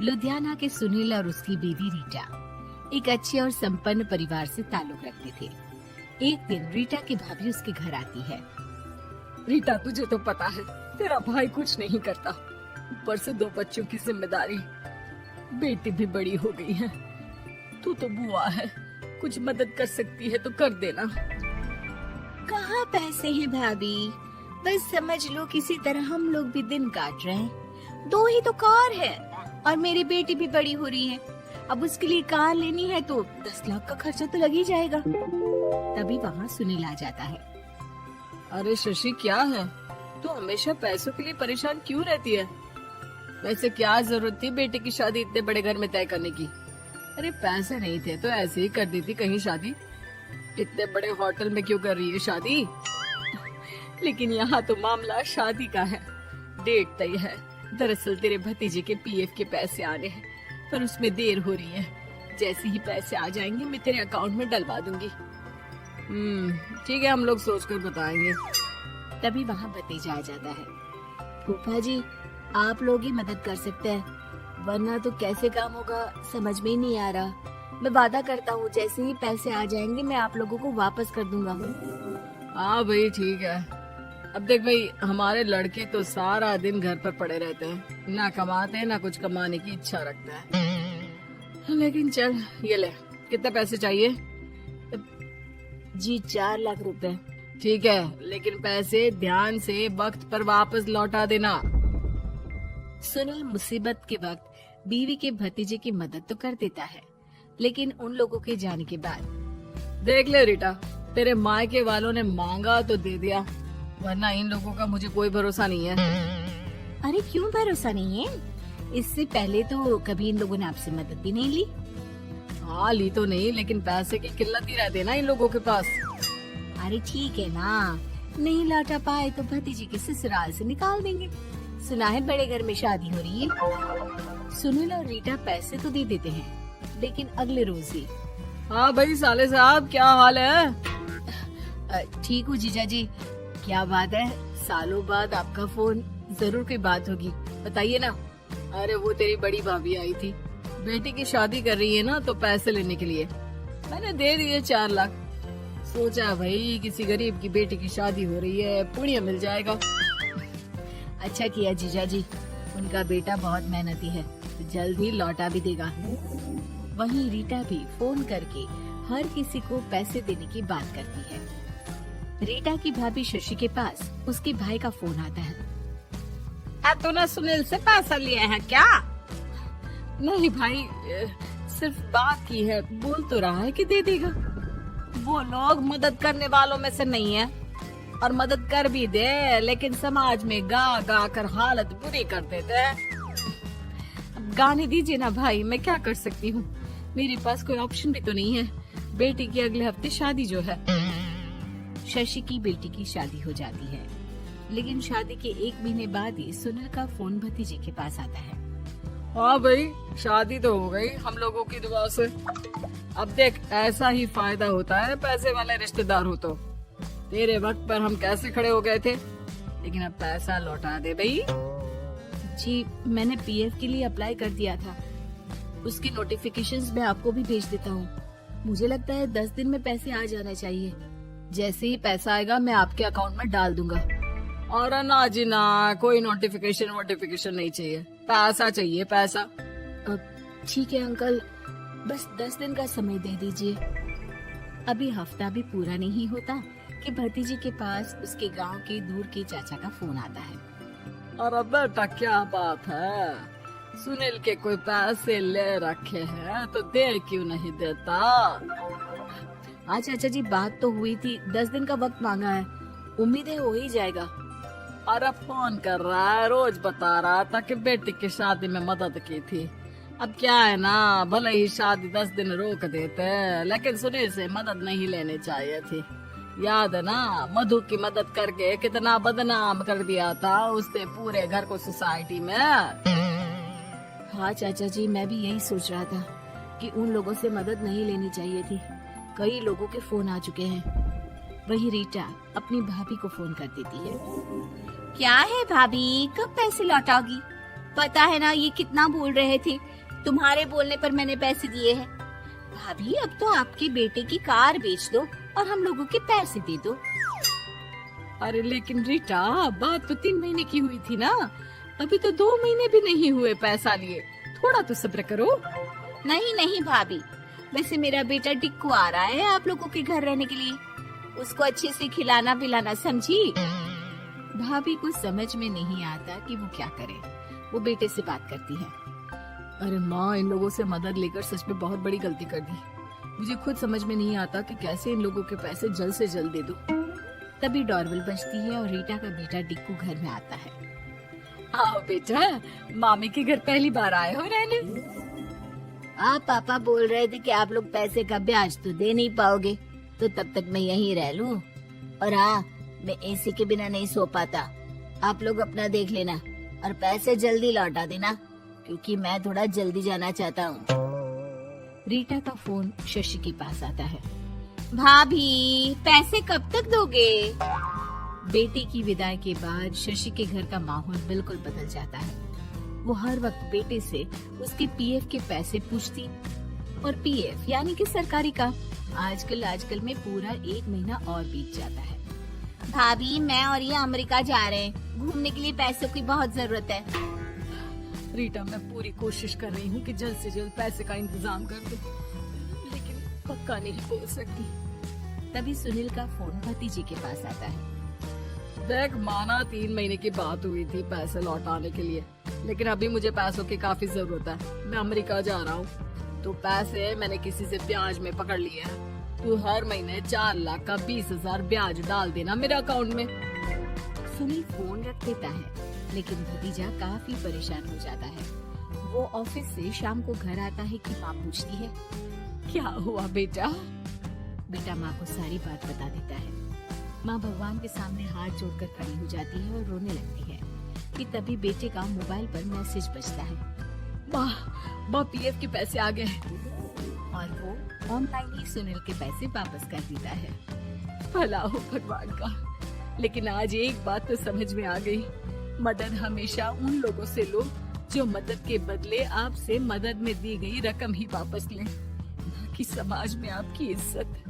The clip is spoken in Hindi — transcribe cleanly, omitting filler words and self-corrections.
लुधियाना के सुनील और उसकी बीवी रीटा एक अच्छे और संपन्न परिवार से ताल्लुक रखते थे। एक दिन रीटा की भाभी उसके घर आती है। रीटा, तुझे तो पता है तेरा भाई कुछ नहीं करता, ऊपर से 2 बच्चों की जिम्मेदारी, बेटी भी बड़ी हो गई है। तू तो बुआ है, कुछ मदद कर सकती है तो कर देना। कहाँ पैसे हैं भाभी, बस समझ लो किसी तरह हम लोग भी दिन काट रहे हैं। 2 ही तो कार है और मेरी बेटी भी बड़ी हो रही है। अब उसके लिए कार लेनी है तो 10 लाख का खर्चा तो लग ही जाएगा। तभी वहाँ सुनील आ जाता है। अरे शशि, क्या है, तू हमेशा पैसों के लिए परेशान क्यों रहती है? वैसे क्या जरूरत थी बेटी की शादी इतने बड़े घर में तय करने की? अरे पैसे नहीं थे तो ऐसे ही कर देती कहीं शादी। इतने बड़े होटल में क्यों कर रही है शादी? लेकिन यहाँ तो मामला शादी का है, डेट तय है। दरअसल तेरे भतीजे के पीएफ के पैसे आने हैं, पर उसमें देर हो रही है। जैसे ही पैसे आ जाएंगे मैं तेरे अकाउंट में डलवा दूंगी। ठीक है, हम लोग सोचकर बताएंगे। तभी वहाँ भतीजा आ जाता है। फूफा जी, आप लोग ही मदद कर सकते हैं, वरना तो कैसे काम होगा समझ में ही नहीं आ रहा। मैं वादा करता हूँ जैसे ही पैसे आ जाएंगे मैं आप लोगों को वापस कर दूंगा। हाँ भाई, ठीक है। अब देख भाई, हमारे लड़के तो सारा दिन घर पर पड़े रहते हैं, ना कमाते हैं ना कुछ कमाने की इच्छा रखते हैं। लेकिन चल, ये ले, कितने पैसे चाहिए? जी 4 लाख रुपए। ठीक है, लेकिन पैसे ध्यान से वक्त पर वापस लौटा देना। सुनील मुसीबत के वक्त बीवी के भतीजे की मदद तो कर देता है, लेकिन उन लोगों के जाने के बाद देख ले रीटा, तेरे मायके वालों ने मांगा तो दे दिया, वरना इन लोगों का मुझे कोई भरोसा नहीं है। अरे क्यों भरोसा नहीं है? इससे पहले तो कभी इन लोगों ने आपसे मदद भी नहीं ली। हाँ, ली तो नहीं, लेकिन पैसे की किल्लत ही रहती है ना इन लोगों के पास। अरे ठीक है ना, नहीं लौटा पाए तो भतीजे के ससुराल से निकाल देंगे। सुना है बड़े घर में शादी हो रही है। सुनील और रीटा पैसे तो दे देते हैं, लेकिन अगले रोज ही। हाँ भाई साले साहब, क्या हाल है? ठीक हूँ जीजा जी। क्या बात है, सालों बाद आपका फोन, जरूर कोई बात होगी, बताइए ना। अरे वो तेरी बड़ी भाभी आई थी, बेटी की शादी कर रही है ना, तो पैसे लेने के लिए मैंने दे दिए 4 लाख। सोचा भाई किसी गरीब की बेटी की शादी हो रही है, पुण्य मिल जाएगा। अच्छा किया जीजा जी, उनका बेटा बहुत मेहनती है, तो जल्द ही लौटा भी देगा। वहीं रीटा भी फोन करके हर किसी को पैसे देने की बात करती है। रीटा की भाभी शशि के पास उसके भाई का फोन आता है। तूने सुनील से पैसा लिया है क्या? नहीं भाई, सिर्फ बात की है, बोल तो रहा है कि दे देगा। वो लोग मदद करने वालों में से नहीं है, और मदद कर भी दे लेकिन समाज में गा गा कर हालत बुरी कर देते हैं। गाने दीजिए ना भाई, मैं क्या कर सकती हूँ, मेरे पास कोई ऑप्शन भी तो नहीं है। बेटी की अगले हफ्ते शादी जो है। शशि की बेटी की शादी हो जाती है, लेकिन शादी के 1 महीने बाद ही सुनील का फोन भतीजे के पास आता है। हाँ भाई, शादी तो हो गई हम लोगों की दुआ से। अब देख, ऐसा ही फायदा होता है पैसे वाले रिश्तेदार हो तो। तेरे वक्त पर हम कैसे खड़े हो गए थे, लेकिन अब पैसा लौटा दे भाई। जी, मैंने पीएफ के लिए अप्लाई कर दिया था, उसकी नोटिफिकेशंस मैं आपको भी भेज देता हूँ। मुझे लगता है 10 दिन में पैसे आ जाना चाहिए। जैसे ही पैसा आएगा मैं आपके अकाउंट में डाल दूंगा। और ना जी ना, कोई नोटिफिकेशन नहीं चाहिए, पैसा चाहिए, पैसा। ठीक है अंकल, बस 10 दिन का समय दे दीजिए। अभी हफ्ता भी पूरा नहीं होता कि भतीजे के पास उसके गांव के दूर के चाचा का फोन आता है। अरे बेटा, क्या बात है, सुनील के कोई पैसे ले रखे हैं तो दे क्यों नहीं देता? हाँ चाचा जी, बात तो हुई थी, 10 दिन का वक्त मांगा है, उम्मीद है हो ही जाएगा। अरे फोन कर रहा है, रोज बता रहा था कि बेटी की शादी में मदद की थी। अब क्या है ना, भले ही शादी 10 दिन रोक देते, लेकिन सुनील से मदद नहीं लेनी चाहिए थी। याद है ना, मधु की मदद करके कितना बदनाम कर दिया था उसने पूरे घर को सोसाइटी में। हाँ चाचा जी, मैं भी यही सोच रहा था कि उन लोगों से मदद नहीं लेनी चाहिए थी। कई लोगों के फोन आ चुके हैं। वही रीटा अपनी भाभी को फोन कर देती है। क्या है भाभी, कब पैसे लौटाओगी? पता है ना ये कितना बोल रहे थे, तुम्हारे बोलने पर मैंने पैसे दिए हैं। भाभी अब तो आपके बेटे की कार बेच दो और हम लोगों के पैसे दे दो। अरे लेकिन रीटा, बात तो 3 महीने की हुई थी ना, अभी तो 2 महीने भी नहीं हुए पैसा लिए, थोड़ा तो सब्र करो। नहीं नहीं भाभी, वैसे मेरा बेटा टिक्कू आ रहा है आप लोगों के घर रहने के लिए, उसको अच्छे से खिलाना पिलाना, समझी। भाभी को समझ में नहीं आता कि वो क्या करे। वो बेटे से बात करती है। अरे माँ, इन लोगों से मदद लेकर सच में बहुत बड़ी गलती कर दी। मुझे खुद समझ में नहीं आता कि कैसे इन लोगों के पैसे जल्द से जल्द दे दूं। तभी डोरबेल बजती है और रीटा का बेटा टिक्कू घर में आता है। आओ बेटा, मामी के घर पहली बार आए हो रहने। आप पापा बोल रहे थे कि आप लोग पैसे का ब्याज तो दे नहीं पाओगे, तो तब तक मैं यहीं रह लूं। और हाँ, मैं एसी के बिना नहीं सो पाता। आप लोग अपना देख लेना और पैसे जल्दी लौटा देना, क्योंकि मैं थोड़ा जल्दी जाना चाहता हूँ। रीटा का फोन शशि के पास आता है। भाभी, पैसे कब तक दोगे? बेटे की विदाई के बाद शशि के घर का माहौल बिल्कुल बदल जाता है। वो हर वक्त बेटे से उसके पीएफ के पैसे पूछती, और पीएफ यानी कि सरकारी काम। आजकल में पूरा 1 महीना और बीत जाता है। भाभी, मैं और ये अमेरिका जा रहे हैं, घूमने के लिए पैसों की बहुत जरूरत है। रीटा, मैं पूरी कोशिश कर रही हूँ कि जल्द से जल्द पैसे का इंतजाम कर दूं, लेकिन पक्का नहीं बोल सकती। तभी सुनील का फोन भतीजे के पास आता है। देख माना 3 महीने की बात हुई थी पैसे लौटाने के लिए, लेकिन अभी मुझे पैसों की काफी जरूरत है। मैं अमेरिका जा रहा हूँ, तो पैसे मैंने किसी से ब्याज में पकड़ लिए हैं। तू हर महीने 4 लाख का 20,000 ब्याज डाल देना मेरे अकाउंट में। सुनील फोन रख देता है, लेकिन भतीजा काफी परेशान हो जाता है। वो ऑफिस से शाम को घर आता है कि माँ पूछती है, क्या हुआ बेटा? बेटा माँ को सारी बात बता देता है। माँ भगवान के सामने हाथ जोड़कर खड़ी हो जाती है और रोने लगती है कि तभी बेटे का मोबाइल पर मैसेज बजता है। माँ, पीएफ के पैसे आ गए। और वो ऑनलाइन ही सुनील के पैसे वापस कर देता है। भला हो भगवान का। लेकिन आज एक बात तो समझ में आ गई, मदद हमेशा उन लोगों से लो जो मदद के बदले आपसे मदद में दी गई रकम ही वापस लें, ना कि समाज में आपकी इज्जत।